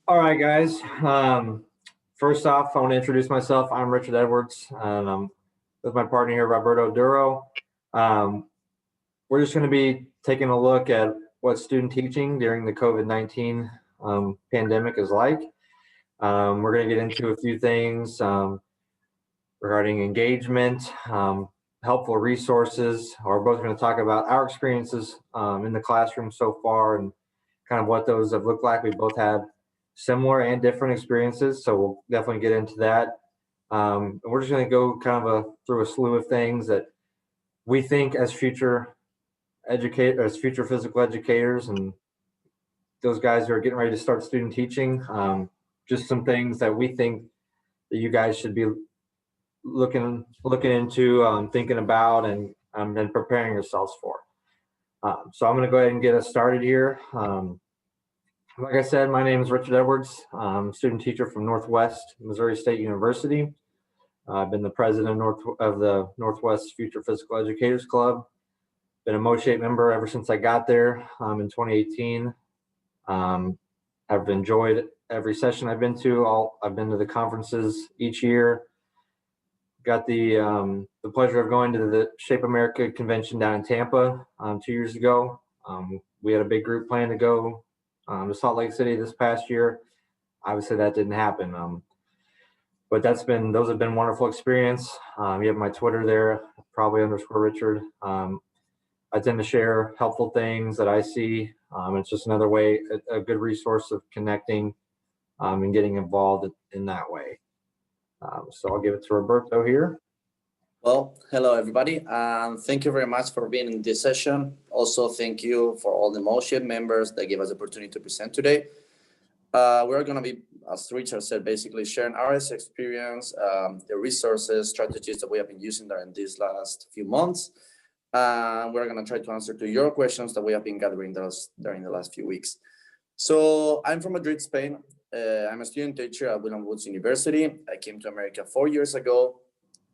All right, guys. First off, I want to introduce myself. I'm Richard Edwards, and I'm with my partner here, Roberto Duro. Um, we're just going to be taking a look at what student teaching during the COVID-19 pandemic is like. We're going to get into a few things regarding engagement, helpful resources. We're both going to talk about our experiences in the classroom so far and kind of what those have looked like. We both had similar and different experiences, so we'll definitely get into that. We're just going to go kind of through a slew of things that we think as future future physical educators, and those guys who are getting ready to start student teaching. Just some things that we think that you guys should be looking into, thinking about, and preparing yourselves for. So I'm going to go ahead and get us started here. Like I said, my name is Richard Edwards. I'm a student teacher from Northwest Missouri State University. I've been the president of the Northwest Future Physical Educators Club. Been a MOSHAPE member ever since I got there in 2018. I've enjoyed every session I've been to. I've been to the conferences each year. Got the pleasure of going to the Shape America convention down in Tampa 2 years ago. We had a big group plan to go to Salt Lake City this past year. Obviously, that didn't happen. But those have been wonderful experience. You have my Twitter there, probably _Richard. I tend to share helpful things that I see. It's just another way, a good resource of connecting and getting involved in that way. So I'll give it to Roberto here. Well, hello everybody, and thank you very much for being in this session. Also, thank you for all the MOSHAPE members that gave us the opportunity to present today. We're going to be, as Richard said, basically sharing our experience, the resources, strategies that we have been using during these last few months. We're going to try to answer to your questions that we have been gathering during the last few weeks. So I'm from Madrid, Spain. I'm a student teacher at William Woods University. I came to America 4 years ago,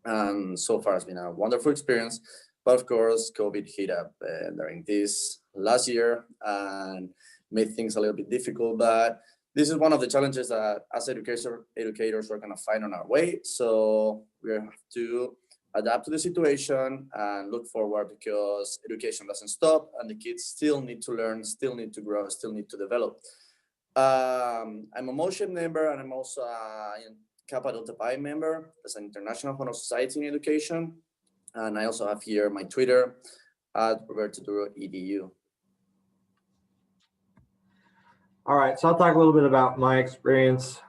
and so far it's been a wonderful experience. But of course, COVID hit up during this last year and made things a little bit difficult. But this is one of the challenges that as educators we're going to find on our way. So we have to adapt to the situation and look forward, because education doesn't stop and the kids still need to learn, still need to grow, still need to develop. I'm a MOSHAPE member, and I'm also a Kappa Delta Pi member as an International Honor Society in Education. And I also have here my Twitter at Roberto Duro EDU. All right, so I'll talk a little bit about my experience,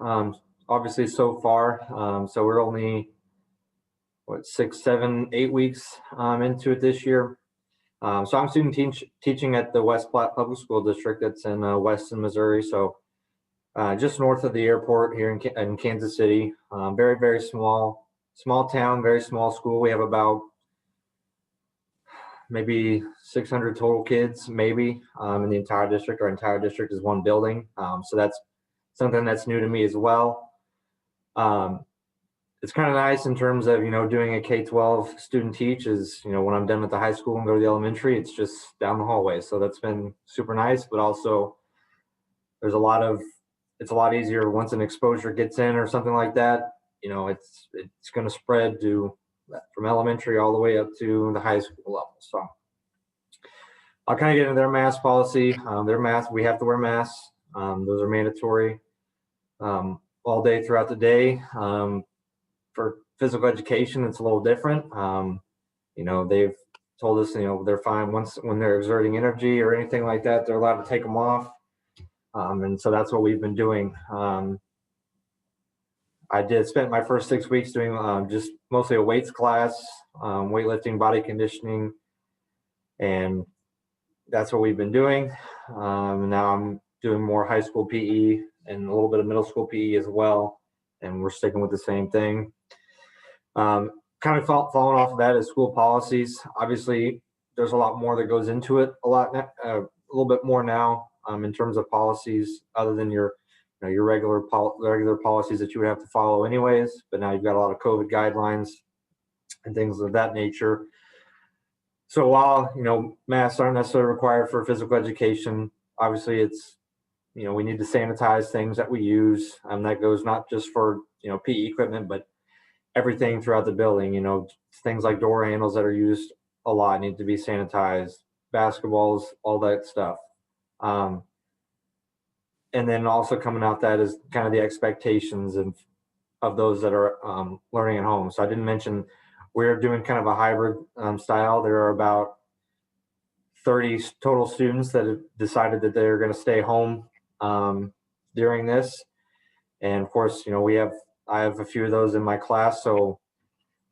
obviously so far. So we're only, 6, 7, 8 weeks into it this year. So I'm student teaching at the West Platte Public School District that's in Weston, Missouri. So just north of the airport here in Kansas City. Very, very small town, very small school. We have about maybe 600 total kids, maybe in the entire district. Our entire district is one building. So that's something that's new to me as well. It's kind of nice in terms of, doing a K-12 student teach is, when I'm done with the high school and go to the elementary, it's just down the hallway. So that's been super nice, but also it's a lot easier once an exposure gets in or something like that. It's going to spread from elementary all the way up to the high school level. So I'll kind of get into their mask policy. We have to wear masks. Those are mandatory all day throughout the day. For physical education, it's a little different. They've told us, they're fine when they're exerting energy or anything like that, they're allowed to take them off. And so that's what we've been doing. I spent my first 6 weeks doing just mostly a weights class, weightlifting, body conditioning, and that's what we've been doing. Now I'm doing more high school PE and a little bit of middle school PE as well, and we're sticking with the same thing. Kind of following off of that is school policies. Obviously, there's a lot more that goes into it, a little bit more now in terms of policies, other than your regular policies that you would have to follow anyways. But now you've got a lot of COVID guidelines and things of that nature. So while masks aren't necessarily required for physical education, obviously it's we need to sanitize things that we use. That goes not just for, PE equipment, but everything throughout the building. Things like door handles that are used a lot need to be sanitized, basketballs, all that stuff. And then also coming out that is kind of the expectations of those that are learning at home. So I didn't mention we're doing kind of a hybrid style. There are about 30 total students that have decided that they're going to stay home during this. And of course, I have a few of those in my class. So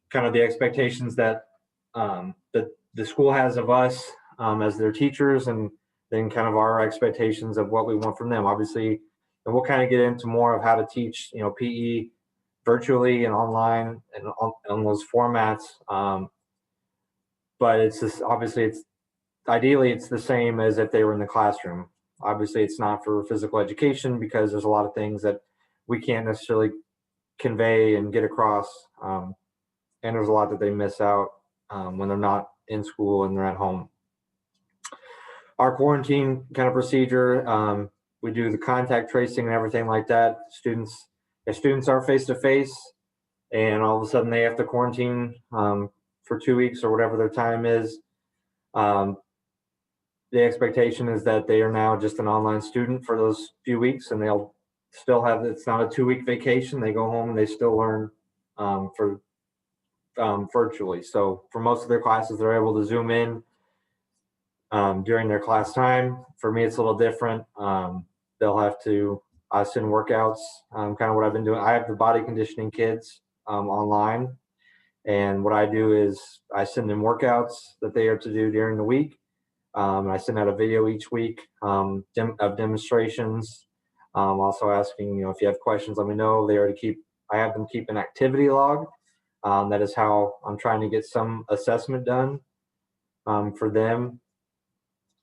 kind of the expectations that the school has of us as their teachers, and then kind of our expectations of what we want from them. Obviously, and we'll kind of get into more of how to teach, PE virtually and online and on those formats. But it's just, obviously, ideally it's the same as if they were in the classroom. Obviously, it's not for physical education because there's a lot of things that we can't necessarily convey and get across. And there's a lot that they miss out when they're not in school and they're at home. Our quarantine kind of procedure, we do the contact tracing and everything like that. If students are face-to-face and all of a sudden they have to quarantine for 2 weeks or whatever their time is, the expectation is that they are now just an online student for those few weeks, and they'll still have, it's not a 2-week vacation. They go home and they still learn virtually. So for most of their classes, they're able to Zoom in during their class time. For me, it's a little different. They'll have to send workouts, kind of what I've been doing. I have the body conditioning kids online, and what I do is I send them workouts that they are to do during the week. I send out a video each week of demonstrations. Also asking, if you have questions, let me know. I have them keep an activity log. That is how I'm trying to get some assessment done for them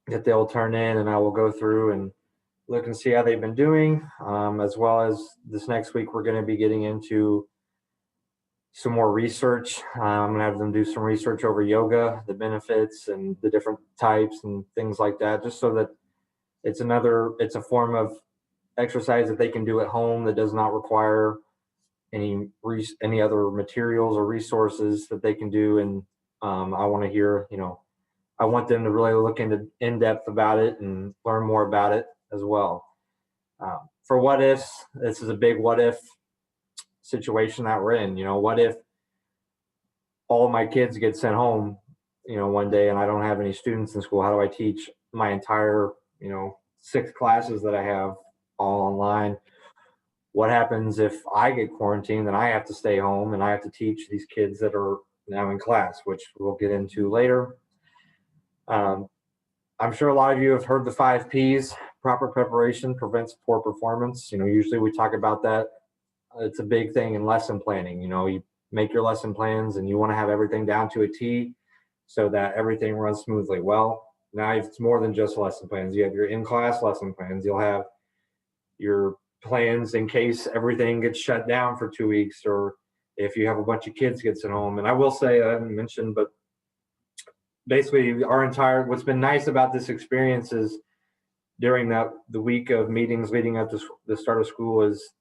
that they'll turn in, and I will go through and look and see how they've been doing. As well as this next week, we're going to be getting into some more research. I'm going to have them do some research over yoga, the benefits and the different types and things like that, just so that it's a form of exercise that they can do at home that does not require any other materials or resources that they can do. And I want to hear, I want them to really look in depth about it and learn more about it as well. For what ifs, this is a big what if situation that we're in. What if all of my kids get sent home, one day, and I don't have any students in school? How do I teach my entire, 6 classes that I have all online? What happens if I get quarantined and I have to stay home and I have to teach these kids that are now in class, which we'll get into later. I'm sure a lot of you have heard the 5 Ps. Proper preparation prevents poor performance. Usually we talk about that. It's a big thing in lesson planning. You make your lesson plans and you want to have everything down to a T so that everything runs smoothly. Well, now it's more than just lesson plans. You have your in-class lesson plans. You'll have your plans in case everything gets shut down for 2 weeks, or if you have a bunch of kids get sent home. And I will say, I haven't mentioned, but basically what's been nice about this experience is during the week of meetings leading up to the start of school is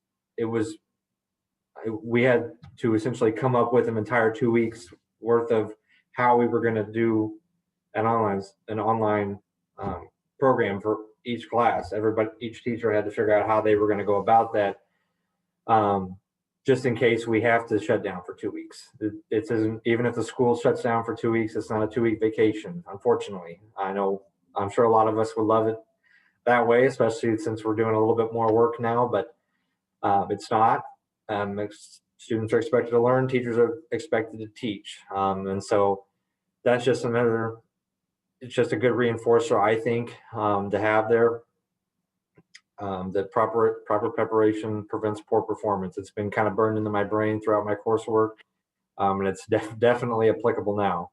we had to essentially come up with an entire 2 weeks worth of how we were going to do an online program for each class. Each teacher had to figure out how they were going to go about that, just in case we have to shut down for 2 weeks. It isn't, even if the school shuts down for 2 weeks, it's not a 2-week vacation, unfortunately. I'm sure a lot of us would love it that way, especially since we're doing a little bit more work now, but it's not. Students are expected to learn, teachers are expected to teach. And so that's just it's just a good reinforcer, I think, to have there. That proper preparation prevents poor performance. It's been kind of burned into my brain throughout my coursework, and it's definitely applicable now.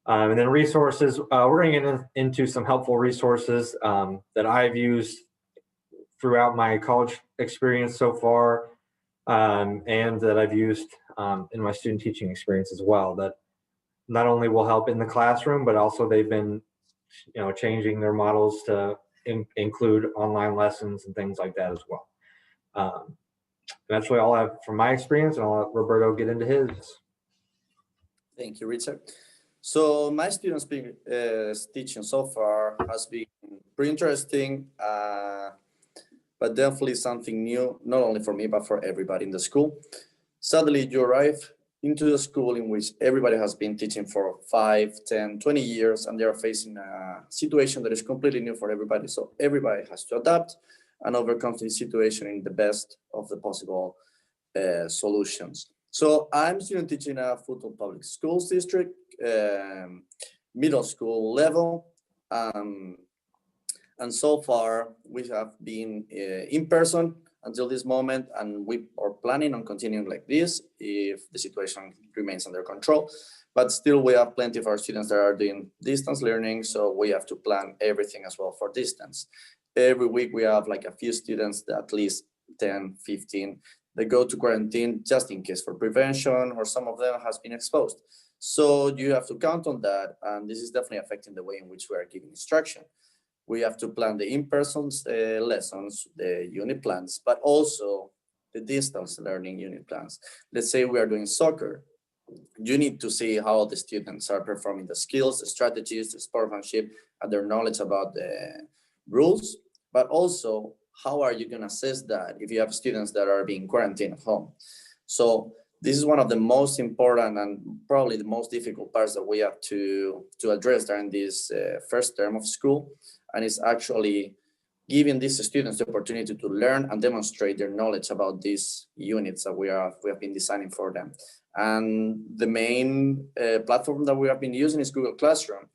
And then resources, we're going to get into some helpful resources that I've used throughout my college experience so far, and that I've used in my student teaching experience as well, that not only will help in the classroom, but also they've been changing their models to include online lessons and things like that as well. That's really all I have from my experience, and I'll let Roberto get into his. Thank you, Richard. So my students teaching so far has been pretty interesting, but definitely something new, not only for me, but for everybody in the school. Suddenly you arrive into the school in which everybody has been teaching for 5, 10, 20 years, and they are facing a situation that is completely new for everybody. So everybody has to adapt and overcome the situation in the best of the possible solutions. So I'm student teaching a futu public schools district, middle school level. And so far we have been in person until this moment, and we are planning on continuing like this if the situation remains under control. But still we have plenty of our students that are doing distance learning, so we have to plan everything as well for distance. Every week we have like a few students, at least 10, 15, they go to quarantine just in case for prevention, or some of them has been exposed. So you have to count on that, and this is definitely affecting the way in which we are giving instruction. We have to plan the in-person lessons, the unit plans, but also the distance learning unit plans. Let's say we are doing soccer. You need to see how the students are performing the skills, the strategies, the sportsmanship, and their knowledge about the rules, but also how are you going to assess that if you have students that are being quarantined at home? So this is one of the most important and probably the most difficult parts that we have to address during this first term of school, and it's actually giving these students the opportunity to learn and demonstrate their knowledge about these units that we have been designing for them. And the main platform that we have been using is Google Classroom.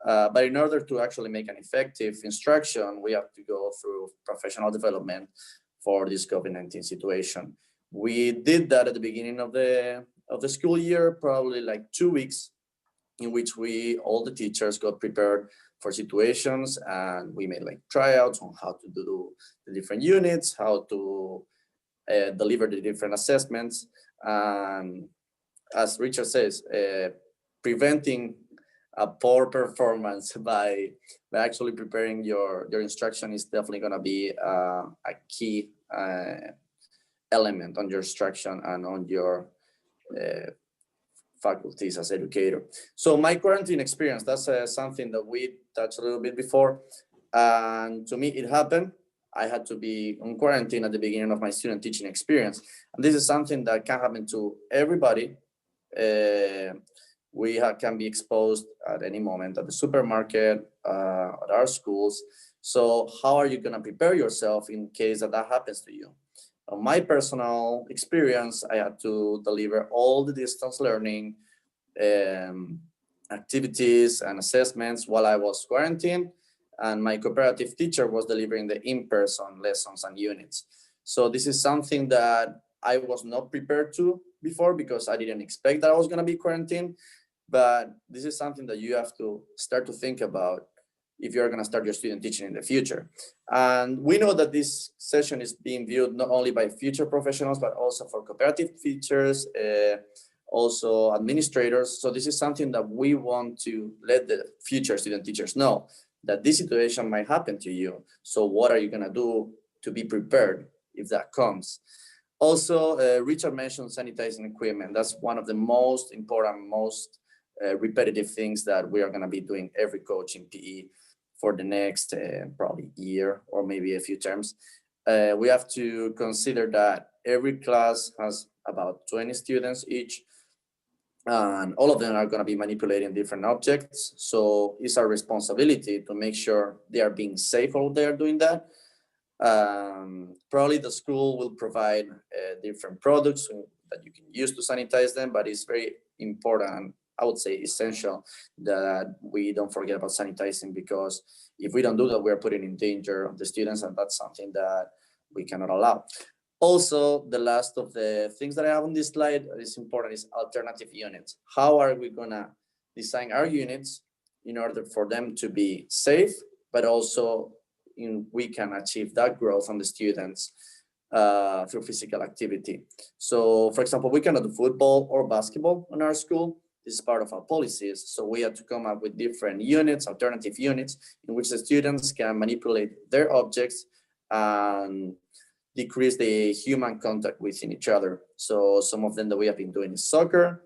But in order to actually make an effective instruction, we have to go through professional development for this COVID-19 situation. We did that at the beginning of the school year, probably like 2 weeks, in which all the teachers got prepared for situations, and we made like tryouts on how to do the different units, how to deliver the different assessments. And as Richard says, preventing a poor performance by actually preparing your instruction is definitely going to be a key element on your instruction and on your faculties as educator. So my quarantine experience, that's something that we touched a little bit before. And to me, it happened. I had to be on quarantine at the beginning of my student teaching experience. And this is something that can happen to everybody. We can be exposed at any moment at the supermarket, at our schools. So how are you going to prepare yourself in case that happens to you? On my personal experience, I had to deliver all the distance learning activities and assessments while I was quarantined, and my cooperative teacher was delivering the in-person lessons and units. So this is something that I was not prepared to before, because I didn't expect that I was going to be quarantined. But this is something that you have to start to think about if you're going to start your student teaching in the future. And we know that this session is being viewed not only by future professionals, but also for cooperative teachers, also administrators. So this is something that we want to let the future student teachers know, that this situation might happen to you. So what are you going to do to be prepared if that comes? Also, Richard mentioned sanitizing equipment. That's one of the most important, most repetitive things that we are going to be doing every coach in PE for the next probably year or maybe a few terms. We have to consider that every class has about 20 students each, and all of them are going to be manipulating different objects. So it's our responsibility to make sure they are being safe while they are doing that. Probably the school will provide different products that you can use to sanitize them, but it's very important, I would say essential, that we don't forget about sanitizing, because if we don't do that, we're putting in danger the students, and that's something that we cannot allow. Also, the last of the things that I have on this slide that is important is alternative units. How are we gonna design our units in order for them to be safe, but also we can achieve that growth on the students through physical activity. So for example, we cannot do football or basketball in our school. This is part of our policies. So we have to come up with different units, alternative units, in which the students can manipulate their objects and decrease the human contact within each other. So some of them that we have been doing is soccer.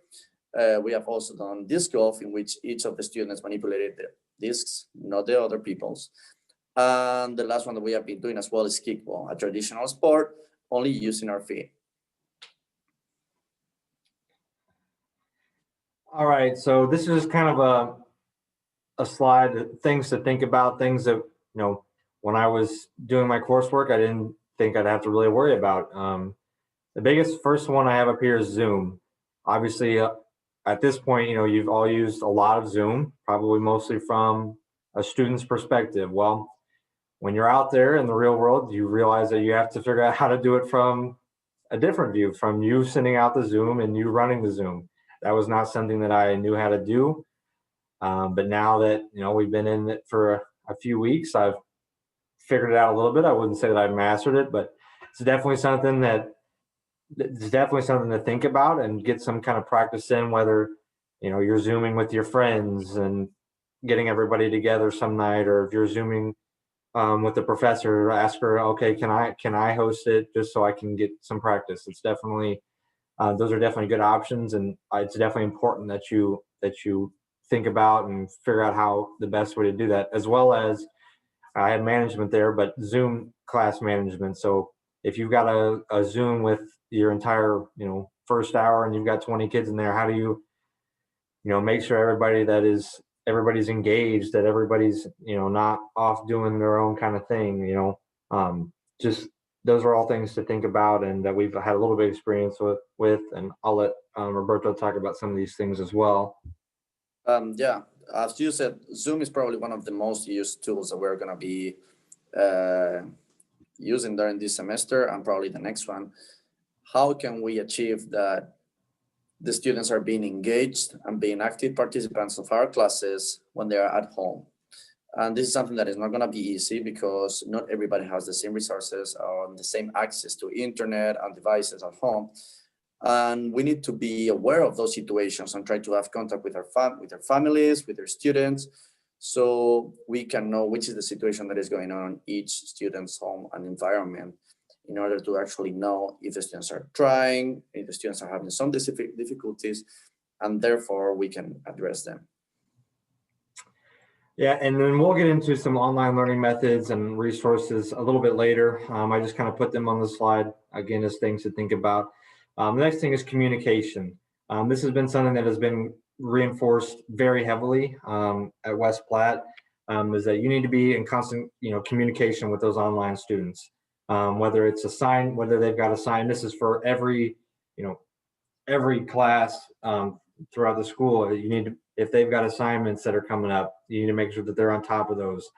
We have also done disc golf, in which each of the students manipulated the discs, not the other people's. And the last one that we have been doing as well is kickball, a traditional sport, only using our feet. All right, so this is kind of a slide, things to think about, things that, when I was doing my coursework, I didn't think I'd have to really worry about. The biggest first one I have up here is Zoom. Obviously, at this point, you've all used a lot of Zoom, probably mostly from a student's perspective. Well, when you're out there in the real world, you realize that you have to figure out how to do it from a different view, from you sending out the Zoom and you running the Zoom. That was not something that I knew how to do. But now that, we've been in it for a few weeks, I've figured it out a little bit. I wouldn't say that I've mastered it, but it's definitely something to think about and get some kind of practice in, whether, you're Zooming with your friends and getting everybody together some night, or if you're Zooming with the professor, ask her, okay, can I host it just so I can get some practice? It's definitely, those are definitely good options. And it's definitely important that you think about and figure out how the best way to do that, as well as I had management there, but Zoom class management. So if you've got a Zoom with your entire, first hour and you've got 20 kids in there, how do you, make sure everybody's engaged, that everybody's, not off doing their own kind of thing, just those are all things to think about and that we've had a little bit of experience with, and I'll let Roberto talk about some of these things as well. Yeah, as you said, Zoom is probably one of the most used tools that we're going to be using during this semester and probably the next one. How can we achieve that the students are being engaged and being active participants of our classes when they are at home? And this is something that is not going to be easy because not everybody has the same resources or the same access to internet and devices at home. And we need to be aware of those situations and try to have contact with their families, with their students, so we can know which is the situation that is going on in each student's home and environment, in order to actually know if the students are trying, if the students are having some difficulties, and therefore we can address them. Yeah, and then we'll get into some online learning methods and resources a little bit later. I just kind of put them on the slide, again, as things to think about. The next thing is communication. This has been something that has been reinforced very heavily at West Platte, is that you need to be in constant, communication with those online students. Whether it's whether they've got assigned, this is for every class throughout the school. You need to, if they've got assignments that are coming up, you need to make sure that they're on top of those.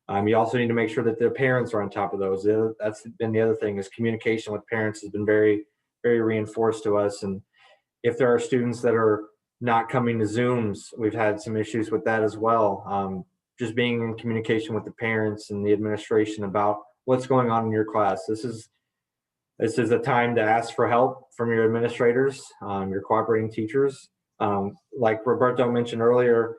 You also need to make sure that their parents are on top of those. That's been the other thing, is communication with parents has been very, very reinforced to us. And if there are students that are not coming to Zooms, we've had some issues with that as well. Just being in communication with the parents and the administration about what's going on in your class. This is a time to ask for help from your administrators, your cooperating teachers. Like Roberto mentioned earlier,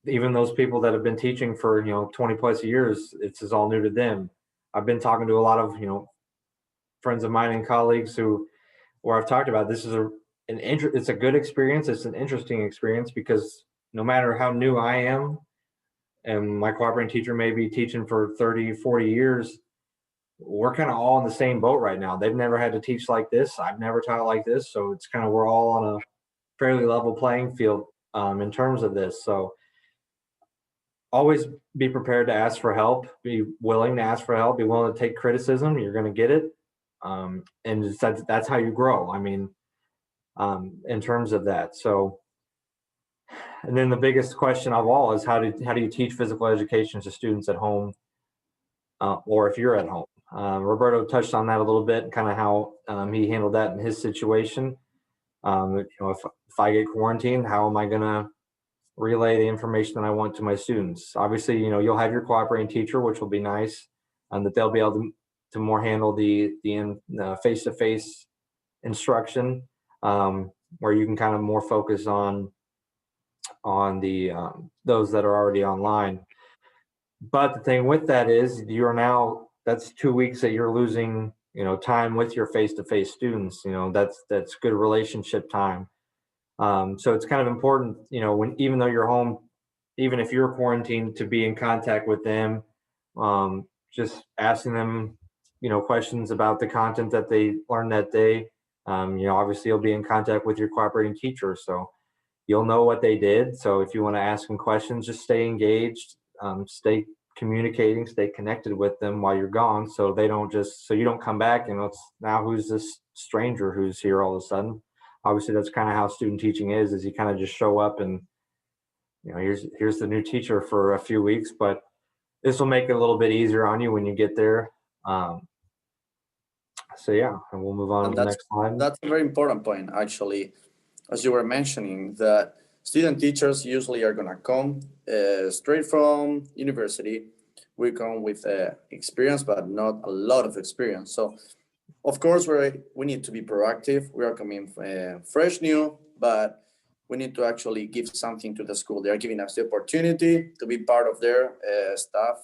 even those people that have been teaching for 20 plus years, this is all new to them. I've been talking to a lot of friends of mine and colleagues where I've talked about this is it's a good experience. It's an interesting experience because no matter how new I am, and my cooperating teacher may be teaching for 30, 40 years, we're kind of all in the same boat right now. They've never had to teach like this. I've never taught like this. So it's kind of, we're all on a fairly level playing field in terms of this. So always be prepared to ask for help, be willing to ask for help, be willing to take criticism. You're going to get it. And that's how you grow. I mean, in terms of that. So, and then the biggest question of all is how do you teach physical education to students at home, or if you're at home? Roberto touched on that a little bit, kind of how he handled that in his situation. If I get quarantined, how am I going to relay the information that I want to my students? Obviously, you'll have your cooperating teacher, which will be nice, and that they'll be able to more handle the face-to-face instruction. where you can kind of more focus on the those that are already online. But the thing with that is you're now, that's 2 weeks that you're losing, time with your face-to-face students. That's good relationship time. So it's kind of important, when, even though you're home, even if you're quarantined, to be in contact with them, just asking them, questions about the content that they learned that day. Obviously you'll be in contact with your cooperating teacher, so you'll know what they did. So if you want to ask them questions, just stay engaged, stay communicating, stay connected with them while you're gone, so they don't so you don't come back and it's now, who's this stranger who's here all of a sudden. Obviously that's kind of how student teaching is you kind of just show up and here's the new teacher for a few weeks, but this will make it a little bit easier on you when you get there. So yeah, and we'll move on And to the next slide. that's a very important point, actually, as you were mentioning, that student teachers usually are going to come straight from university. We come with experience, but not a lot of experience. So of course, we need to be proactive. We are coming fresh, new, but we need to actually give something to the school. They are giving us the opportunity to be part of their staff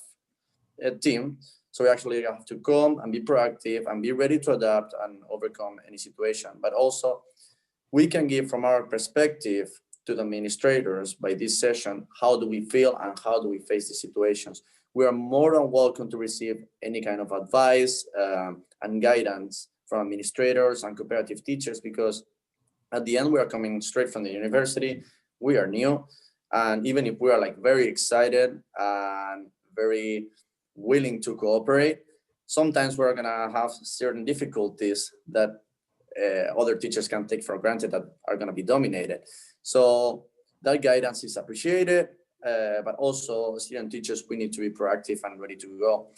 team. So we actually have to come and be proactive and be ready to adapt and overcome any situation. But also, we can give from our perspective to the administrators by this session, how do we feel and how do we face the situations? We are more than welcome to receive any kind of advice and guidance from administrators and cooperative teachers, because at the end, we are coming straight from the university. We are new. And even if we are very excited and very willing to cooperate, sometimes we're gonna have certain difficulties that other teachers can take for granted that are gonna be dominated. So that guidance is appreciated, but also student teachers, we need to be proactive and ready to go.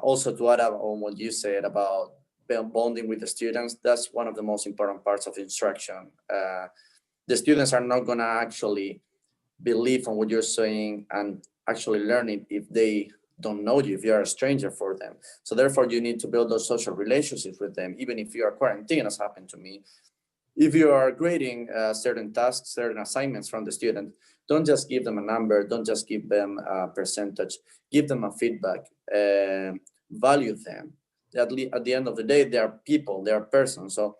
Also to add on what you said about bonding with the students, that's one of the most important parts of instruction. The students are not gonna actually believe on what you're saying and actually learn it if they don't know you, if you're a stranger for them. So therefore you need to build those social relationships with them, even if you are quarantined, as happened to me. If you are grading certain tasks, certain assignments from the student, don't just give them a number, don't just give them a percentage, give them a feedback, value them. At the end of the day, they are people, they are persons. So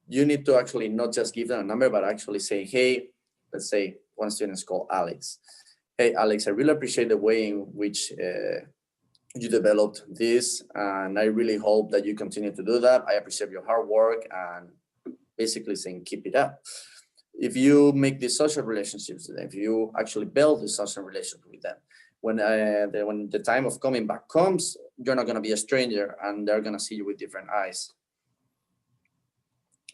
you need to actually not just give them a number, but actually say, hey, let's say one student is called Alex. Hey, Alex, I really appreciate the way in which you developed this, and I really hope that you continue to do that. I appreciate your hard work, and basically saying, keep it up. If you make these social relationships with them, if you actually build this social relationship with them, when the time of coming back comes, you're not going to be a stranger, and they're going to see you with different eyes.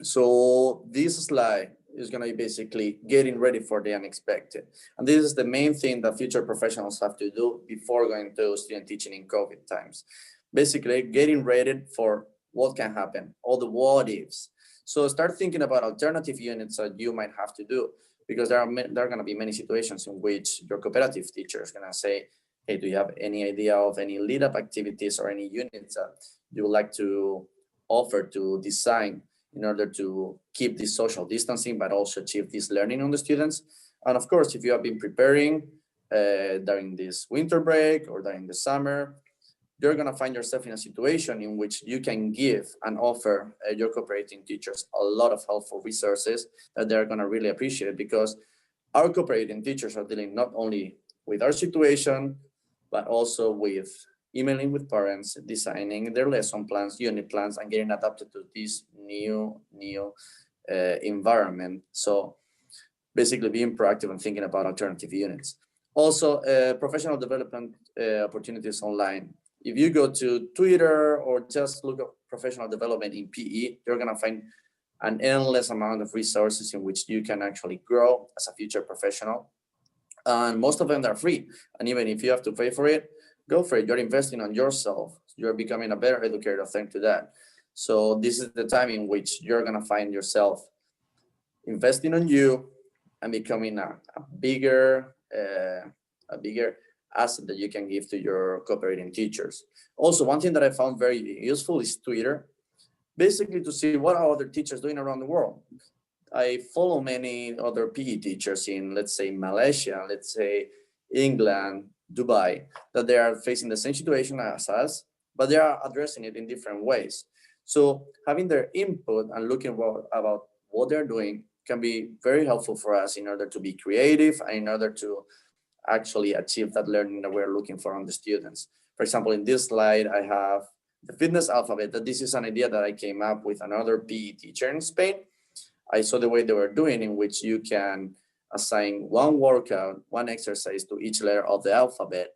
So this slide is going to be basically getting ready for the unexpected. And this is the main thing that future professionals have to do before going to student teaching in COVID times. Basically, getting ready for what can happen, all the what ifs. So start thinking about alternative units that you might have to do, because there are going to be many situations in which your cooperative teacher is going to say, hey, do you have any idea of any lead up activities or any units that you would like to offer to design in order to keep this social distancing, but also achieve this learning on the students? And of course, if you have been preparing during this winter break or during the summer, you're going to find yourself in a situation in which you can give and offer your cooperating teachers a lot of helpful resources that they're going to really appreciate, because our cooperating teachers are dealing not only with our situation, but also with emailing with parents, designing their lesson plans, unit plans, and getting adapted to this new environment. So basically being proactive and thinking about alternative units. Also, professional development opportunities online. If you go to Twitter or just look up professional development in PE, you're going to find an endless amount of resources in which you can actually grow as a future professional. And most of them are free. And even if you have to pay for it, go for it. You're investing on yourself. You're becoming a better educator thanks to that. So this is the time in which you're going to find yourself investing on you and becoming a bigger asset that you can give to your cooperating teachers. Also, one thing that I found very useful is Twitter. basically to see what are other teachers doing around the world. I follow many other PE teachers in, let's say, Malaysia, let's say England, Dubai, that they are facing the same situation as us, but they are addressing it in different ways. So having their input and looking about what they're doing can be very helpful for us in order to be creative and in order to actually achieve that learning that we're looking for on the students. For example, in this slide, I have the fitness alphabet, that this is an idea that I came up with another PE teacher in Spain. I saw the way they were doing, in which you can assign one workout, one exercise to each letter of the alphabet.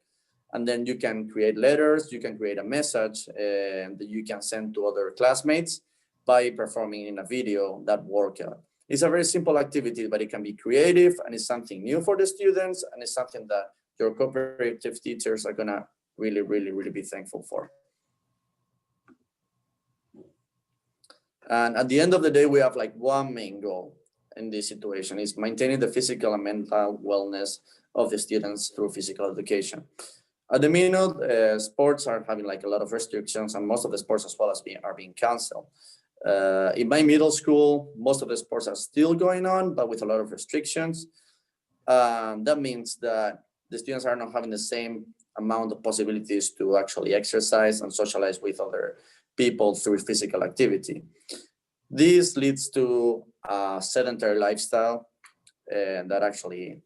And then you can create letters, you can create a message that you can send to other classmates by performing in a video that workout. It's a very simple activity, but it can be creative and it's something new for the students, and it's something that your cooperative teachers are gonna really, really, really be thankful for. And at the end of the day, we have like one main goal in this situation, is maintaining the physical and mental wellness of the students through physical education. At the minute, sports are having like a lot of restrictions, and most of the sports as well are being canceled. In my middle school, most of the sports are still going on, but with a lot of restrictions. That means that the students are not having the same amount of possibilities to actually exercise and socialize with other people through physical activity. This leads to a sedentary lifestyle, and that actually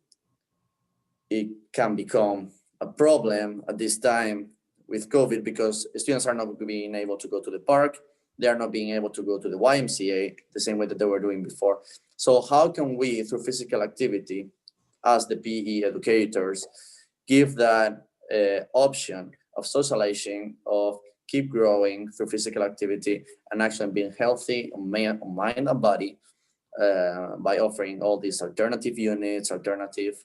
it can become a problem at this time with COVID, because students are not being able to go to the park. They are not being able to go to the YMCA the same way that they were doing before. So how can we, through physical activity, as the PE educators, give that option of socializing, of keep growing through physical activity and actually being healthy on mind and body, by offering all these alternative units, alternative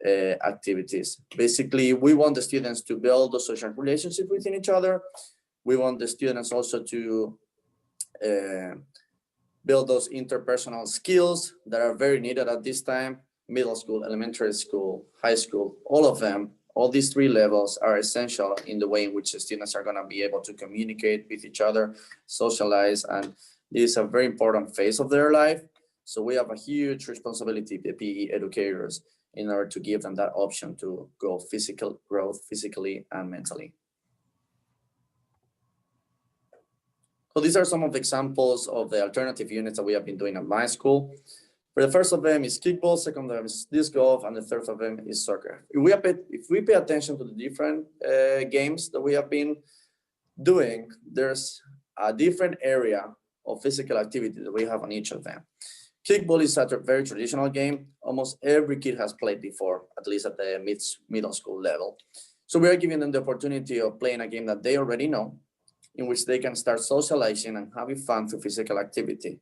activities. Basically, we want the students to build those social relationships within each other. We want the students also to build those interpersonal skills that are very needed at this time. Middle school, elementary school, high school, all of them, all these three levels are essential in the way in which the students are going to be able to communicate with each other, socialize, and this is a very important phase of their life. So we have a huge responsibility, the PE educators, in order to give them that option to go physical growth, physically and mentally. So these are some of the examples of the alternative units that we have been doing at my school. For the first of them is kickball, second of them is disc golf, and the third of them is soccer. If we pay attention to the different games that we have been doing, there's a different area of physical activity that we have on each of them. Kickball is a very traditional game. Almost every kid has played before, at least at the middle school level. So we are giving them the opportunity of playing a game that they already know, in which they can start socializing and having fun through physical activity.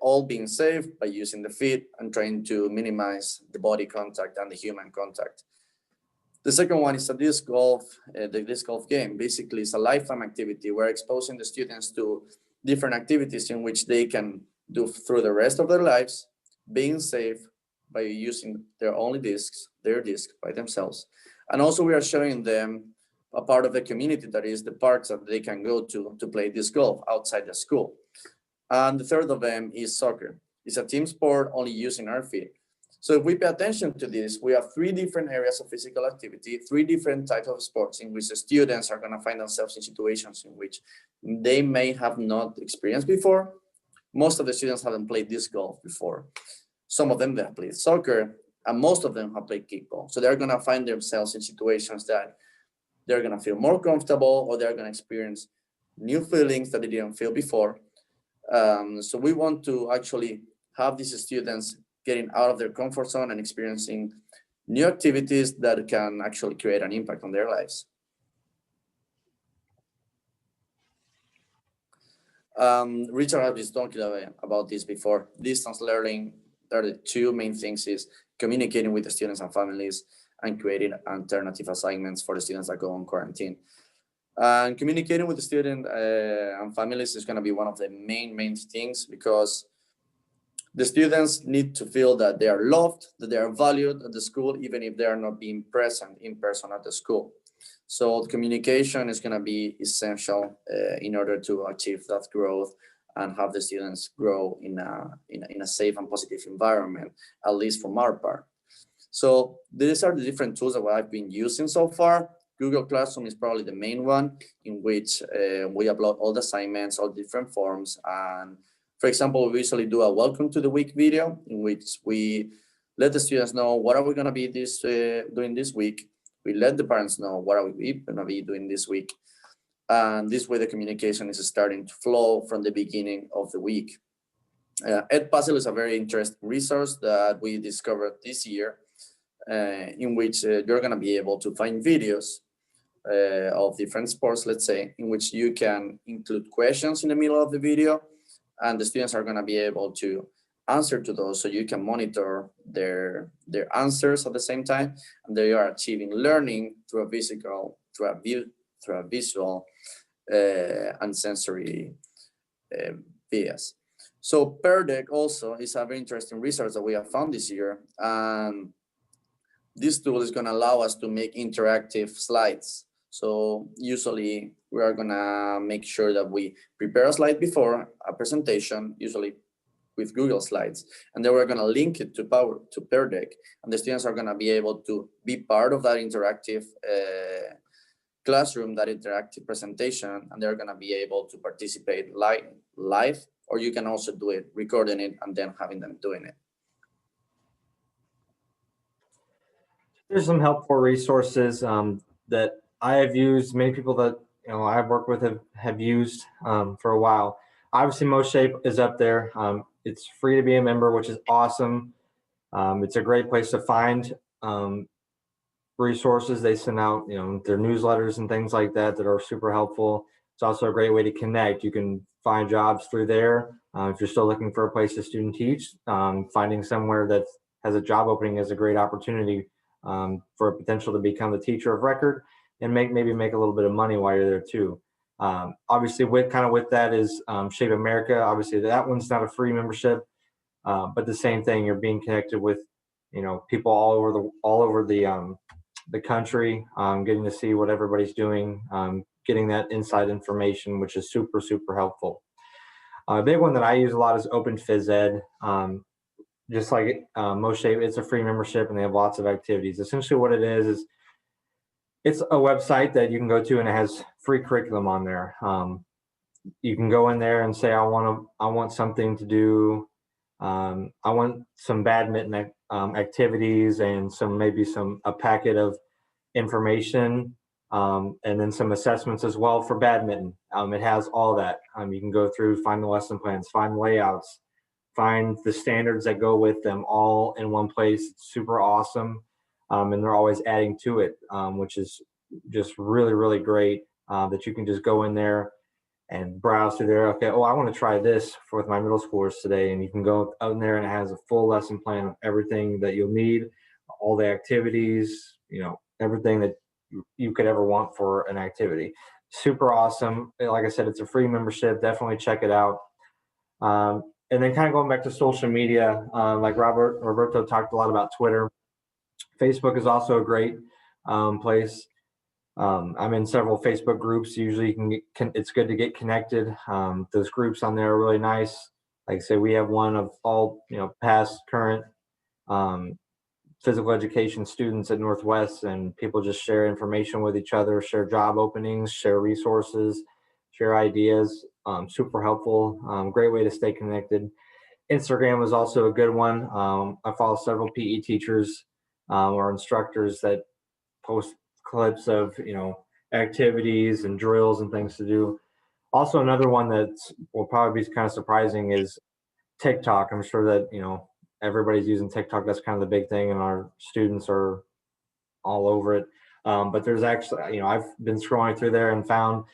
All being safe by using the feet and trying to minimize the body contact and the human contact. The second one is a disc golf. The disc golf game basically is a lifetime activity. We're exposing the students to different activities in which they can do through the rest of their lives, being safe by using their discs by themselves. And also we are showing them a part of the community, that is the parks that they can go to play disc golf outside the school. And the third of them is soccer. It's a team sport only using our feet. So if we pay attention to this, we have three different areas of physical activity, three different types of sports in which the students are going to find themselves in situations in which they may have not experienced before. Most of the students haven't played disc golf before. Some of them have played soccer, and most of them have played kickball. So they're going to find themselves in situations that they're going to feel more comfortable, or they're going to experience new feelings that they didn't feel before. So we want to actually have these students getting out of their comfort zone and experiencing new activities that can actually create an impact on their lives. Richard has been talking about this before. Distance learning, there are the two main things: is communicating with the students and families and creating alternative assignments for the students that go on quarantine. And communicating with the student and families is going to be one of the main things, because the students need to feel that they are loved, that they are valued at the school, even if they are not being present in person at the school. So communication is going to be essential in order to achieve that growth and have the students grow in a safe and positive environment, at least from our part. So these are the different tools that I've been using so far. Google Classroom is probably the main one, in which we upload all the assignments, all different forms. And for example, we usually do a welcome to the week video, in which we let the students know what are we going to be doing this week. We let the parents know what are we going to be doing this week. And this way the communication is starting to flow from the beginning of the week. Edpuzzle is a very interesting resource that we discovered this year, in which you're going to be able to find videos of different sports, let's say, in which you can include questions in the middle of the video, and the students are going to be able to answer to those, so you can monitor their answers at the same time, and they are achieving learning through a visual and sensory videos. So Pear Deck also is a very interesting resource that we have found this year, and this tool is going to allow us to make interactive slides. So usually we are going to make sure that we prepare a slide before a presentation, usually with Google Slides, and then we're going to link it to Pear Deck, and the students are going to be able to be part of that interactive classroom, that interactive presentation, and they're going to be able to participate live, or you can also do it recording it and then having them doing it. There's some helpful resources that I have used. Many people that I've worked with have used for a while. Obviously, MOSHAPE is up there. It's free to be a member, which is awesome. It's a great place to find resources. They send out their newsletters and things like that are super helpful. It's also a great way to connect. You can find jobs through there. If you're still looking for a place to student teach, finding somewhere that has a job opening is a great opportunity for a potential to become the teacher of record and maybe make a little bit of money while you're there too. Obviously, with that is Shape America. Obviously, that one's not a free membership, but the same thing. You're being connected with people all over the country, getting to see what everybody's doing, getting that inside information, which is super, super helpful. A big one that I use a lot is Open Phys Ed. Just like MOSHAPE, it's a free membership and they have lots of activities. Essentially what it is it's a website that you can go to and it has free curriculum on there. You can go in there and say, I want something to do. I want some badminton activities and maybe a packet of information, and then some assessments as well for badminton. It has all that. You can go through, find the lesson plans, find layouts, find the standards that go with them all in one place. It's super awesome. And they're always adding to it, which is just really, really great, that you can just go in there and browse through there. Okay, I want to try this with my middle schoolers today. And you can go out in there and it has a full lesson plan of everything that you'll need, all the activities, everything that you could ever want for an activity. Super awesome. Like I said, it's a free membership. Definitely check it out. And then kind of going back to social media, like Roberto talked a lot about Twitter. Facebook is also a great place. I'm in several Facebook groups. Usually it's good to get connected. Those groups on there are really nice. Like I say, we have one of all, past, current physical education students at Northwest, and people just share information with each other, share job openings, share resources, share ideas. Super helpful. Great way to stay connected. Instagram is also a good one. I follow several PE teachers or instructors that post clips of activities and drills and things to do. Also, another one that will probably be kind of surprising is TikTok. I'm sure that everybody's using TikTok. That's kind of the big thing, and our students are all over it. But there's actually, I've been scrolling through there and found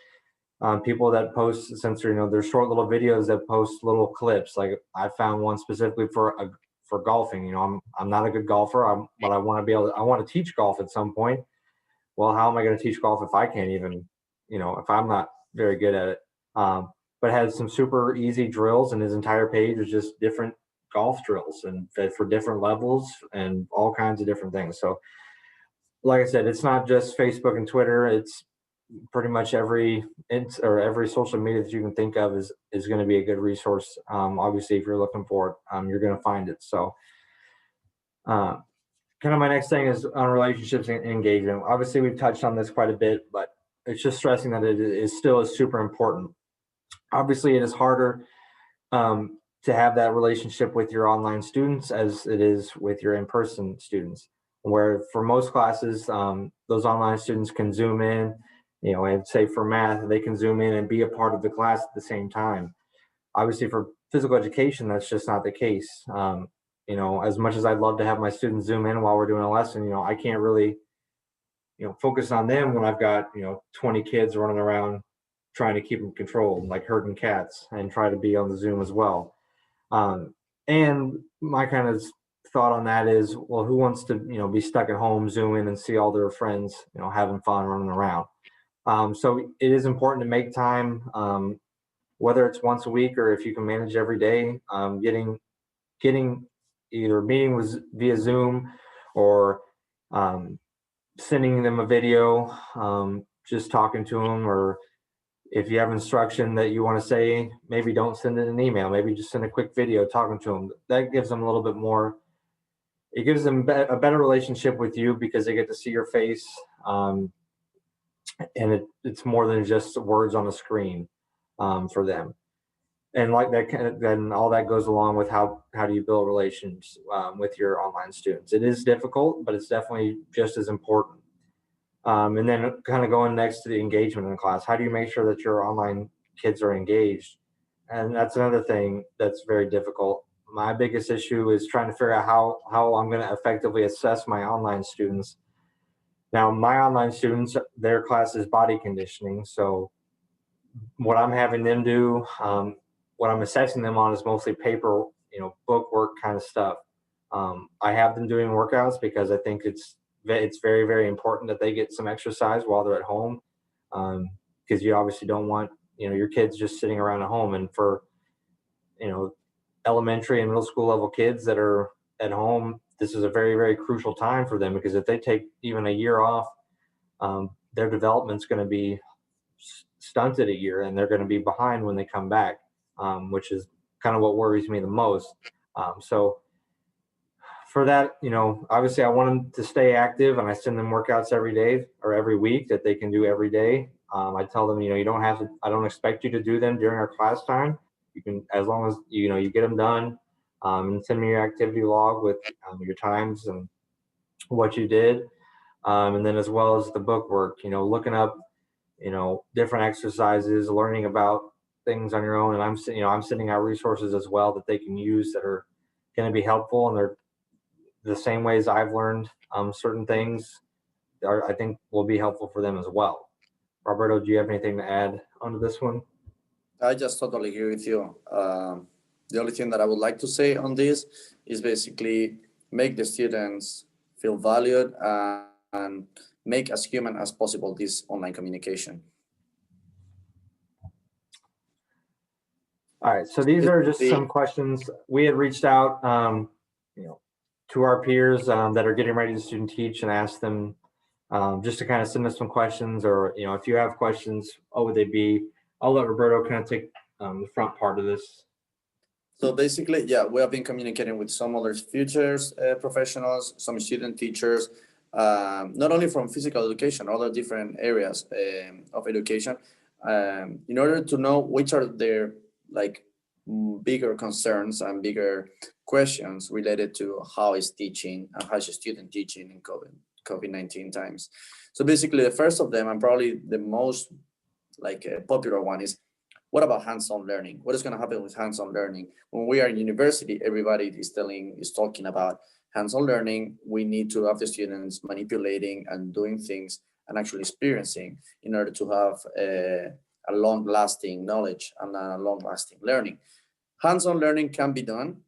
people that post, since they're short little videos that post little clips. Like I found one specifically for golfing. I'm not a good golfer, but I want to teach golf at some point. Well, how am I going to teach golf if I can't even, if I'm not very good at it? But it has some super easy drills, and his entire page is just different golf drills and for different levels and all kinds of different things. So like I said, it's not just Facebook and Twitter. It's pretty much every social media that you can think of is going to be a good resource. Obviously, if you're looking for it, you're going to find it. So, kind of my next thing is on relationships and engagement. Obviously, we've touched on this quite a bit, but it's just stressing that it is still super important. Obviously, it is harder to have that relationship with your online students as it is with your in-person students, where for most classes, those online students can zoom in, and say for math, they can zoom in and be a part of the class at the same time. Obviously for physical education, that's just not the case. As much as I'd love to have my students zoom in while we're doing a lesson, I can't really, focus on them when I've got, 20 kids running around trying to keep them controlled, like herding cats, and try to be on the Zoom as well. And my kind of thought on that is, well, who wants to, be stuck at home, zoom in and see all their friends, having fun running around. So it is important to make time, whether it's once a week or if you can manage every day, getting either meeting with via Zoom or sending them a video, just talking to them, or if you have instruction that you want to say, maybe don't send it an email, maybe just send a quick video talking to them. That gives them a little bit more, it gives them a better relationship with you because they get to see your face. And it's more than just words on a screen for them. And like that, then all that goes along with how do you build relations with your online students. It is difficult, but it's definitely just as important. And then kind of going next to the engagement in the class, how do you make sure that your online kids are engaged? And that's another thing that's very difficult. My biggest issue is trying to figure out how I'm going to effectively assess my online students. Now, my online students, their class is body conditioning. So what I'm having them do, what I'm assessing them on is mostly paper, book work kind of stuff. I have them doing workouts because I think it's very, very important that they get some exercise while they're at home. Because you obviously don't want, your kids just sitting around at home. And for, elementary and middle school level kids that are at home, this is a very, very crucial time for them, because if they take even a year off, their development's going to be stunted a year, and they're going to be behind when they come back, which is kind of what worries me the most. So for that, obviously I want them to stay active, and I send them workouts every day or every week that they can do every day. I tell them, you don't have to, I don't expect you to do them during our class time. You can, as long as, you get them done, and send me your activity log with your times and what you did. And then as well as the book work, looking up, different exercises, learning about things on your own. And I'm sending out resources as well that they can use that are going to be helpful. And they're the same ways I've learned certain things I think will be helpful for them as well. Roberto, do you have anything to add onto this one? I just totally agree with you. The only thing that I would like to say on this is basically make the students feel valued and make as human as possible this online communication. All right, so these are just some questions. We had reached out, to our peers that are getting ready to student teach, and asked them just to kind of send us some questions, or if you have questions, what would they be? I'll let Roberto kind of take the front part of this. So basically, yeah, we have been communicating with some other futures professionals, some student teachers, not only from physical education, other different areas of education, in order to know which are their bigger concerns and bigger questions related to how is teaching and how is a student teaching in COVID-19 times. So basically, the first of them, and probably the most popular one, is what about hands-on learning? What is going to happen with hands-on learning? When we are in university, everybody is talking about hands-on learning. We need to have the students manipulating and doing things and actually experiencing in order to have a long-lasting knowledge and a long-lasting learning. Hands-on learning can be done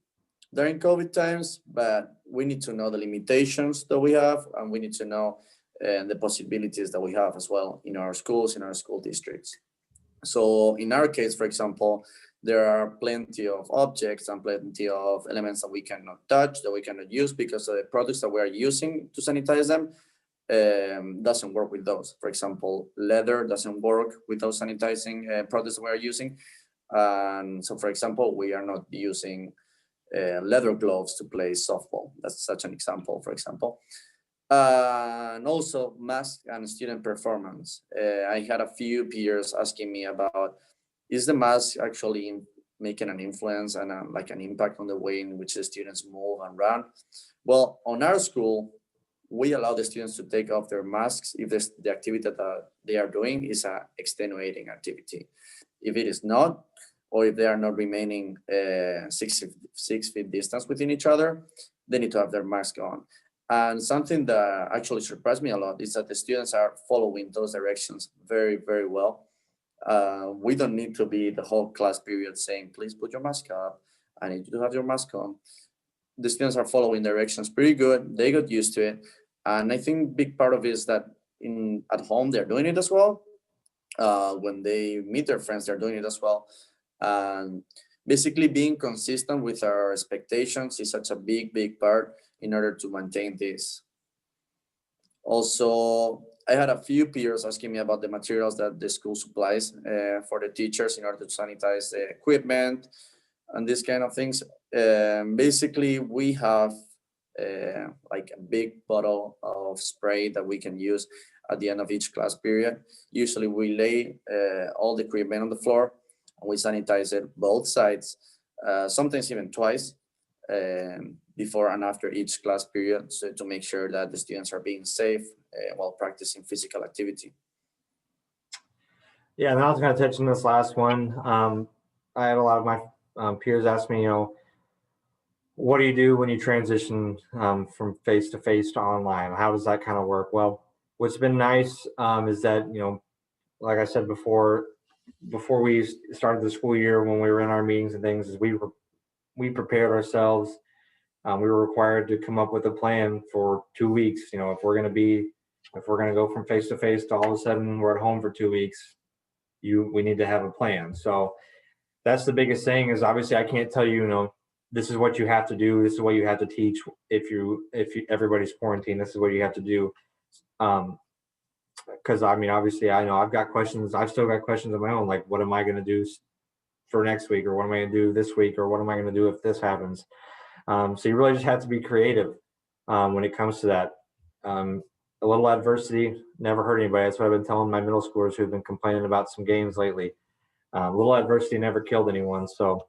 during COVID times, but we need to know the limitations that we have, and we need to know the possibilities that we have as well in our schools, in our school districts. So in our case, for example, there are plenty of objects and plenty of elements that we cannot touch, that we cannot use because of the products that we are using to sanitize them doesn't work with those. For example, leather doesn't work with those sanitizing products we are using. And so, for example, we are not using leather gloves to play softball. That's such an example, for example. And also mask and student performance. I had a few peers asking me about, is the mask actually making an influence and like an impact on the way in which the students move and run? Well, on our school, we allow the students to take off their masks if the activity that they are doing is an extenuating activity. If it is not, or if they are not remaining 6 feet distance within each other, they need to have their mask on. And something that actually surprised me a lot is that the students are following those directions very, very well. We don't need to be the whole class period saying, please put your mask up. I need you to have your mask on. The students are following directions pretty good. They got used to it. And I think big part of it is that at home, they're doing it as well. When they meet their friends, they're doing it as well. And basically being consistent with our expectations is such a big, big part in order to maintain this. Also, I had a few peers asking me about the materials that the school supplies for the teachers in order to sanitize the equipment and these kind of things. Basically, we have like a big bottle of spray that we can use at the end of each class period. Usually we lay all the equipment on the floor and we sanitize it both sides, sometimes even twice, before and after each class period, so to make sure that the students are being safe while practicing physical activity. Yeah, and I was going to touch on this last one. I had a lot of my peers ask me, what do you do when you transition from face-to-face to online? How does that kind of work? Well, what's been nice is that, like I said before we started the school year, when we were in our meetings and things, is we prepared ourselves. We were required to come up with a plan for 2 weeks. If we're going to go from face to face to all of a sudden we're at home for 2 weeks, we need to have a plan. So that's the biggest thing. Is obviously I can't tell you, this is what you have to do. This is what you have to teach. If everybody's quarantined, this is what you have to do. Because obviously I know I've got questions. I've still got questions of my own. Like, what am I going to do for next week, or what am I going to do this week, or what am I going to do if this happens? So you really just have to be creative when it comes to that. A little adversity never hurt anybody. That's what I've been telling my middle schoolers who've been complaining about some games lately. A little adversity never killed anyone. So,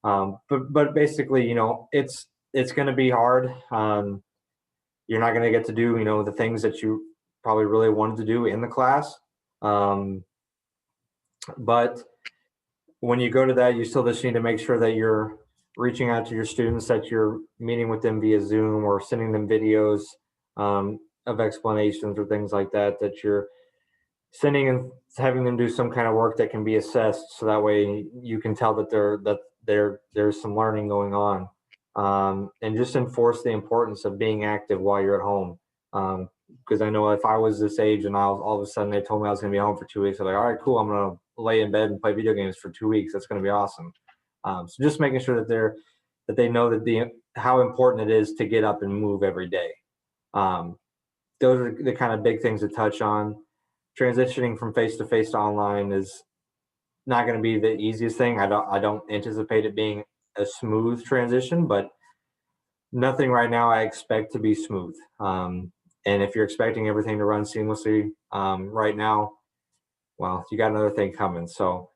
but basically, it's going to be hard. You're not going to get to do, the things that you probably really wanted to do in the class. But when you go to that, you still just need to make sure that you're reaching out to your students, that you're meeting with them via Zoom or sending them videos of explanations or things like that, that you're sending and having them do some kind of work that can be assessed. So that way you can tell that there's some learning going on, and just enforce the importance of being active while you're at home. Because I know if I was this age and all of a sudden they told me I was going to be home for 2 weeks, I'm like, all right, cool. I'm going to lay in bed and play video games for 2 weeks. That's going to be awesome. So just making sure that they know that how important it is to get up and move every day. Those are the kind of big things to touch on. Transitioning from face-to-face to online is not going to be the easiest thing. I don't anticipate it being a smooth transition, but nothing right now I expect to be smooth. And if you're expecting everything to run seamlessly right now, well, you got another thing coming. So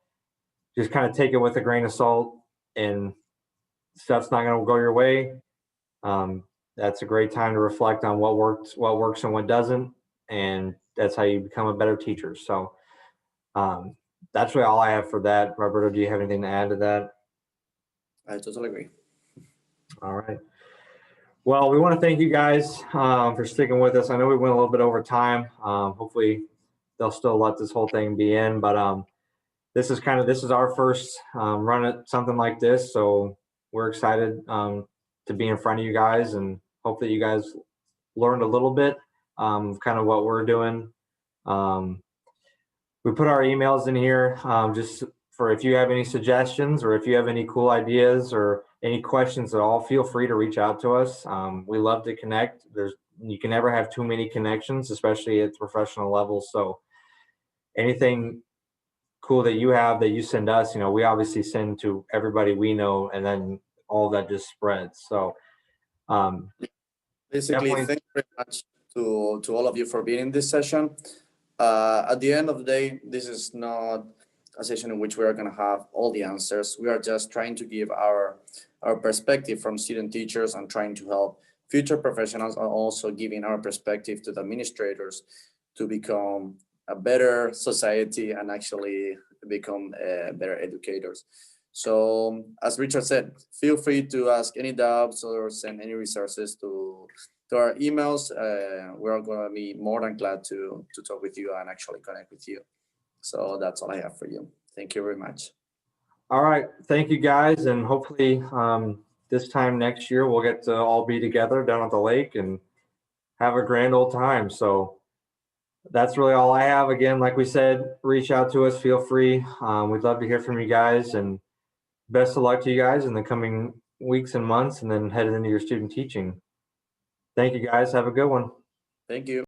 just kind of take it with a grain of salt, and stuff's not going to go your way. That's a great time to reflect on what works and what doesn't. And that's how you become a better teacher. So that's really all I have for that. Roberto, do you have anything to add to that? I totally agree. All right. Well, we want to thank you guys for sticking with us. I know we went a little bit over time. Hopefully they'll still let this whole thing be in, but this is our first run at something like this. So we're excited to be in front of you guys, and hope that you guys learned a little bit kind of what we're doing. We put our emails in here just for if you have any suggestions, or if you have any cool ideas or any questions at all, feel free to reach out to us. We love to connect. you can never have too many connections, especially at the professional level. So anything cool that you have that you send us, we obviously send to everybody we know, and then all that just spreads. So Basically, definitely. thank you very much to all of you for being in this session. At the end of the day, this is not a session in which we are going to have all the answers. We are just trying to give our perspective from student teachers and trying to help future professionals, and also giving our perspective to the administrators to become a better society and actually become better educators. So as Richard said, feel free to ask any doubts or send any resources to our emails. We're going to be more than glad to talk with you and actually connect with you. So that's all I have for you. Thank you very much. All right. Thank you, guys. And hopefully this time next year, we'll get to all be together down at the lake and have a grand old time. So that's really all I have. Again, like we said, reach out to us. Feel free. We'd love to hear from you guys. And best of luck to you guys in the coming weeks and months, and then headed into your student teaching. Thank you, guys. Have a good one. Thank you.